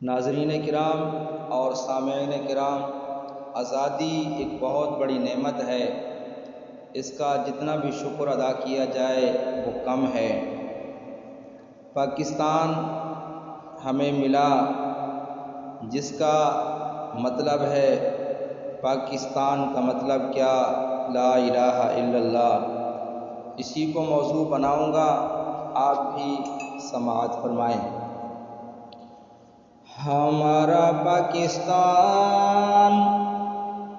ناظرین کرام اور سامعین کرام، آزادی ایک بہت بڑی نعمت ہے۔ اس کا جتنا بھی شکر ادا کیا جائے وہ کم ہے۔ پاکستان ہمیں ملا، جس کا مطلب ہے پاکستان کا مطلب کیا؟ لا الہ الا اللہ۔ اسی کو موضوع بناؤں گا، آپ بھی سماعت فرمائیں۔ ہمارا پاکستان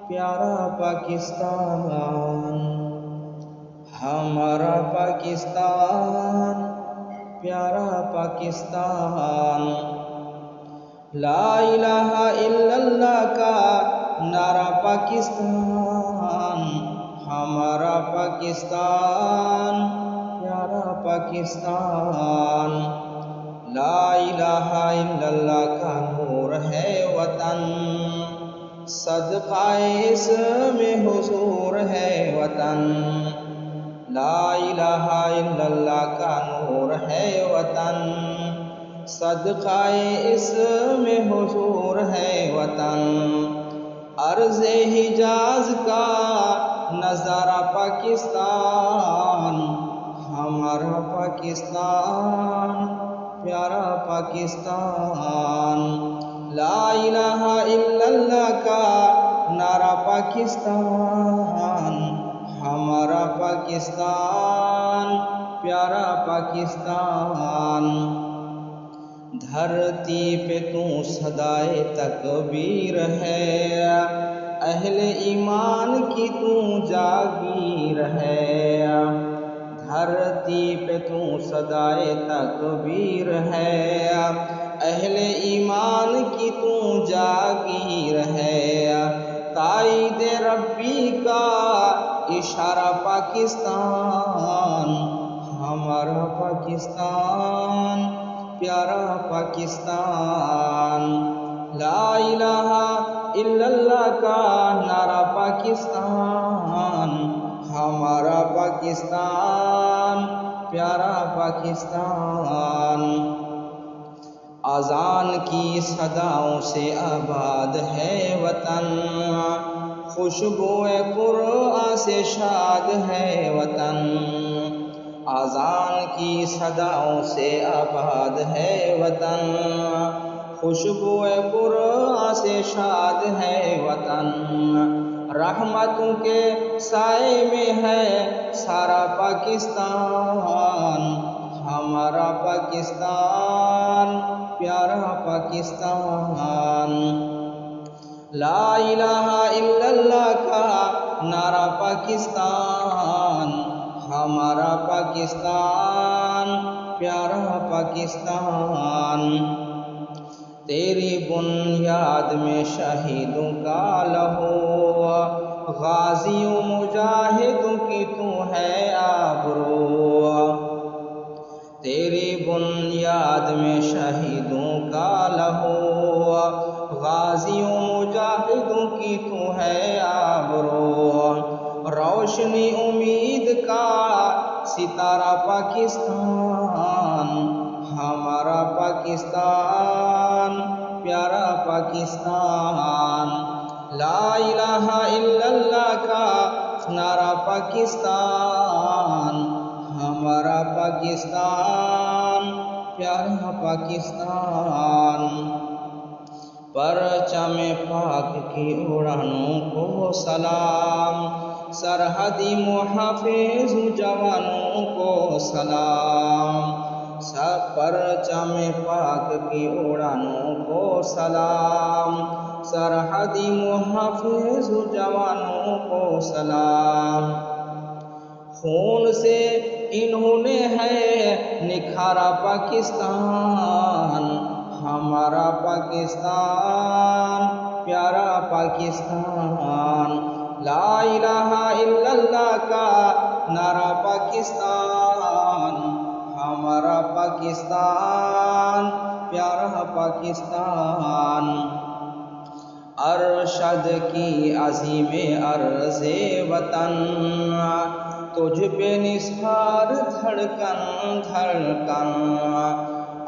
پیارا پاکستان، ہمارا پاکستان پیارا پاکستان، لا الہ الا اللہ کا نعرہ پاکستان، ہمارا پاکستان پیارا پاکستان، لا الہ الا اللہ کا نور ہے وطن، صدقہ اس میں حضور ہے وطن، لا الہ الا اللہ کا نور ہے وطن، صدقہ اس میں حضور ہے وطن، ارض حجاز کا نظارہ پاکستان، ہمارا پاکستان پیارا پاکستان، لا الہ الا اللہ کا نعرہ پاکستان، ہمارا پاکستان پیارا پاکستان، دھرتی پہ تو صدائے تکبیر ہے، اہل ایمان کی تو جاگیر ہے، دھرتی پہ تو صدائے تکبیر ہے، اہل ایمان کی تو جاگیر ہے، تائید ربی کا اشارہ پاکستان، ہمارا پاکستان پیارا پاکستان، لا الہ الا اللہ کا نعرہ پاکستان، ہمارا پاکستان پیارا پاکستان، اذان کی صداؤں سے آباد ہے وطن، خوشبو قرآن سے شاد ہے وطن، اذان کی صداؤں سے آباد ہے وطن، خوشبو قرآن سے شاد ہے وطن، رحمتوں کے سائے میں ہے سارا پاکستان، ہمارا پاکستان پیارا پاکستان، لا الہ الا اللہ کا نعرہ پاکستان، ہمارا پاکستان پیارا پاکستان، تیری بنیاد میں شہیدوں کا لہو، غازیوں مجاہدوں کی تو ہے آبرو، تیری بنیاد میں شہیدوں کا لہو، غازیوں مجاہدوں کی تو ہے آبرو، روشنی امید کا ستارہ پاکستان، ہمارا پاکستان پیارا پاکستان، لا الہ الا اللہ کا نعرہ پاکستان، ہمارا پاکستان پیارا پاکستان، پرچم پاک کی اڑانوں کو سلام، سرحدی محافظ جوانوں کو سلام، پرچم پاک کی اڑانوں کو سلام، سرحدی محافظ جوانوں کو سلام، خون سے انہوں نے ہے نکھارا پاکستان، ہمارا پاکستان پیارا پاکستان، لا الہ الا اللہ کا نعرہ پاکستان، ہمارا پاکستان پیارا پاکستان، ارشد کی عظیم عرض وطن، تجھ پہ نثار دھڑکن دھڑکن،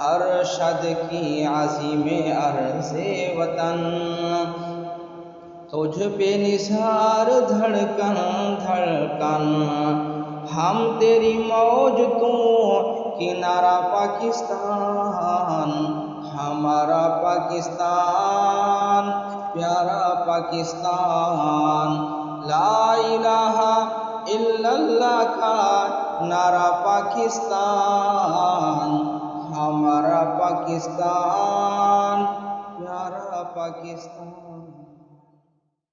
ارشد ارشد کی عظیم عرض وطن، تجھ پہ نثار دھڑکن دھڑکن، ہم تیری موج تو کنارہ پاکستان، ہمارا پاکستان پیارا پاکستان، لا الہ الا اللہ کا نعرہ پاکستان، ہمارا پاکستان پیارا پاکستان۔